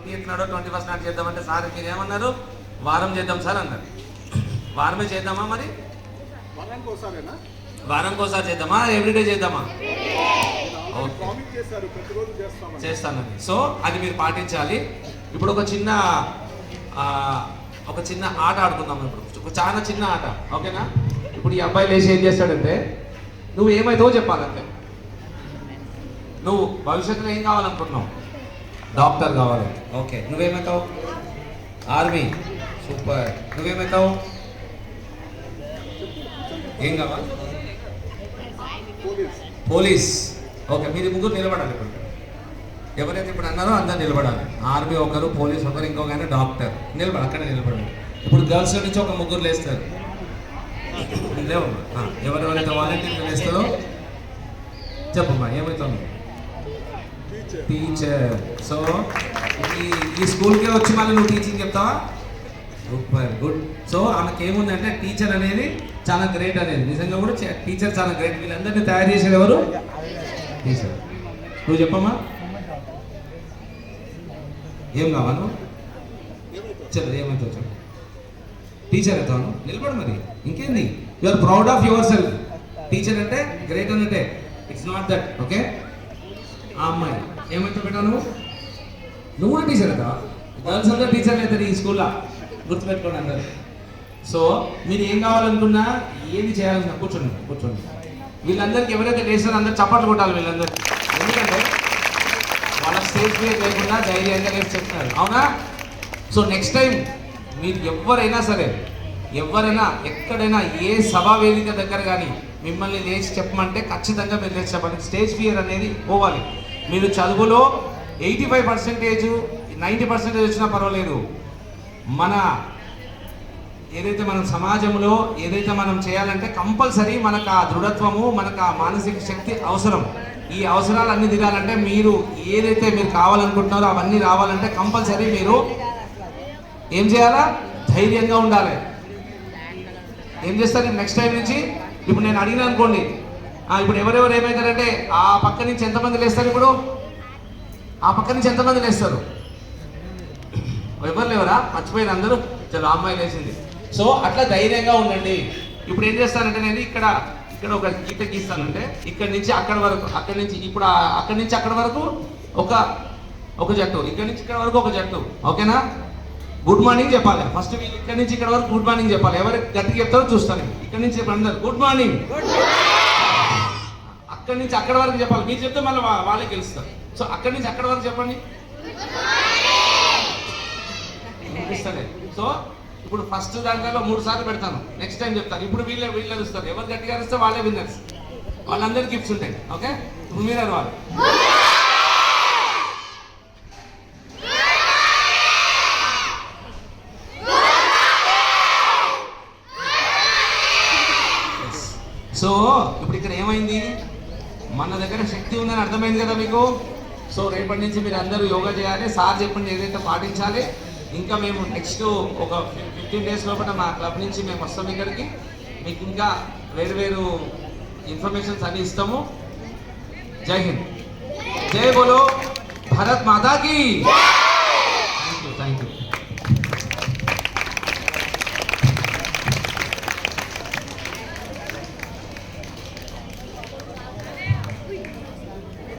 20th నాడో 21st నాడు చేద్దామంటే sir మీరు ఏమన్నారు, వారం చేద్దాం సార్ అన్నారు. వారమే చేద్దామా మరి? వారానికి ఒకసారి చేద్దామా, ఎవ్రీడే చేద్దామా? చేస్తానండి. సో అది మీరు పాటించాలి. ఇప్పుడు ఒక చిన్న ఆట ఆడుకుందాం. ఇప్పుడు చాలా చిన్న ఆట, ఓకేనా? ఇప్పుడు ఈ అబ్బాయి లేచి ఏం చేస్తాడంటే, నువ్వు ఏమైతావో చెప్పాలంటే. నువ్వు భవిష్యత్తులో ఏం కావాలనుకుంటున్నావు? డాక్టర్ కావాలి. ఓకే, నువ్వేమవుతావు? ఆర్మీ. సూపర్. నువ్వేమవుతావు? ఏం కావాలి? పోలీస్. ఓకే, మీరు ముగ్గురు నిలబడాలి. ఇప్పుడు ఎవరైతే ఇప్పుడు అన్నారో అందరు నిలబడాలి. ఆర్మీ ఒకరు, పోలీస్ ఒకరు, ఇంకొక ఆయన డాక్టర్. నిలబడి అక్కడే నిలబడాలి. ఇప్పుడు గర్ల్స్ నుంచి ఒక ముగ్గురు లేస్తారు. లేవమ్మా, ఎవరెవరైతే వాలంటీర్లు లేస్తారో చెప్పమ్మా, ఏమవుతావు? టీచర్. సో ఈ స్కూల్కే వచ్చి మళ్ళీ నువ్వు టీచింగ్ చెప్తావా? Super, good. సో ఆమెకి ఏముందంటే టీచర్ అనేది చాలా గ్రేట్ అనేది. నిజంగా కూడా టీచర్ చాలా గ్రేట్. వీళ్ళందరినీ తయారు చేసేది ఎవరు? టీచర్. నువ్వు చెప్పమ్మా, ఏం కావాను? చలో, ఏమవుతావు చెప్పు. టీచర్ అవుతాను. నిలబడు మరి, ఇంకేంది? You are proud of yourself. Teacher అంటే గ్రేట్ అన్నట్టే. It's not that. ఓకే, ఆ అమ్మాయి ఏమైతే పెట్టావు? నువ్వు కూడా టీచర్ అవుతావా? గర్ల్స్ అందరూ టీచర్లు అవుతారు ఈ స్కూల్లో, గుర్తుపెట్టుకోండి అందరు. సో మీరు ఏం కావాలనుకున్నా, ఏది చేయాలన్నా కూర్చోండి. వీళ్ళందరికీ ఎవరైతే చేస్తారో అందరూ చప్పట్లు కొట్టాలి వీళ్ళందరికీ. ఎందుకంటే వాళ్ళ స్టేజ్ ఫియర్ లేకుండా ధైర్యంగా లేచి చెప్తున్నారు, అవునా? సో నెక్స్ట్ టైం మీరు ఎవరైనా సరే, ఎవరైనా ఎక్కడైనా ఏ సభా వేదిక దగ్గర కానీ మిమ్మల్ని లేచి చెప్పమంటే ఖచ్చితంగా మీరు లేచి చెప్పండి. స్టేజ్ ఫియర్ అనేది పోవాలి. మీరు చదువులో 85%, 90% వచ్చినా పర్వాలేదు. మన ఏదైతే మనం సమాజంలో ఏదైతే మనం చేయాలంటే కంపల్సరీ మనకు ఆ దృఢత్వము, మనకు ఆ మానసిక శక్తి అవసరం. ఈ అవసరాలు అన్నీ తినాలంటే మీరు ఏదైతే మీరు కావాలనుకుంటున్నారో అవన్నీ రావాలంటే కంపల్సరీ మీరు ఏం చేయాలా? ధైర్యంగా ఉండాలి. ఏం చేస్తారు నెక్స్ట్ టైం నుంచి? ఇప్పుడు నేను అడిగిన అనుకోండి, ఇప్పుడు ఎవరెవరు ఏమవుతారంటే ఆ పక్క నుంచి ఎంతమంది లేస్తారు? ఇప్పుడు ఆ పక్క నుంచి ఎంతమంది లేస్తారు? ఎవరు లేవరా? మర్చిపోయిన అందరూ. చలో, అమ్మాయి లేచింది. సో అట్లా ధైర్యంగా ఉండండి. ఇప్పుడు ఏం చేస్తానంటే నేను ఇక్కడ ఒక గీత గీస్తానంటే ఇక్కడి నుంచి అక్కడ వరకు, అక్కడి నుంచి ఇప్పుడు అక్కడి నుంచి అక్కడ వరకు ఒక జట్టు, ఇక్కడి నుంచి ఇక్కడ వరకు ఒక జట్టు. ఓకేనా? గుడ్ మార్నింగ్ చెప్పాలి ఫస్ట్. వీళ్ళు ఇక్కడి నుంచి ఇక్కడ వరకు గుడ్ మార్నింగ్ చెప్పాలి. ఎవరు గట్టిగా చెప్తారో చూస్తాను. ఇక్కడి నుంచి అందరు గుడ్ మార్నింగ్. అక్కడి నుంచి అక్కడ వరకు చెప్పాలి. మీరు చెప్తే మళ్ళీ వాళ్ళే గెలుస్తారు. సో అక్కడి నుంచి అక్కడ వరకు చెప్పండి. సో ఇప్పుడు ఫస్ట్ దాంట్లో 3 సార్లు పెడతాను. నెక్స్ట్ టైం చెప్తాను. ఇప్పుడు వీళ్ళే ఇస్తారు. ఎవరు గట్టిగా ఇస్తే వాళ్ళే విన్నర్స్. వాళ్ళందరికీ గిఫ్ట్స్ ఉంటాయి. ఓకే, ఇప్పుడు మీరే వాళ్ళు. సో ఇప్పుడు ఇక్కడ ఏమైంది? మన దగ్గర శక్తి ఉందని అర్థమైంది కదా మీకు. సో రేపటి నుంచి మీరు అందరూ యోగా చేయాలి. సార్ చెప్పింది ఏదైతే పాటించాలి. ఇంకా మేము నెక్స్ట్ ఒక 15 days లోపల మా క్లబ్ నుంచి మేము వస్తాం ఇక్కడికి. మీకు ఇంకా వేరు ఇన్ఫర్మేషన్స్ అన్ని ఇస్తాము. జై హింద్, జై బోలో భారత్ మాతా కీ.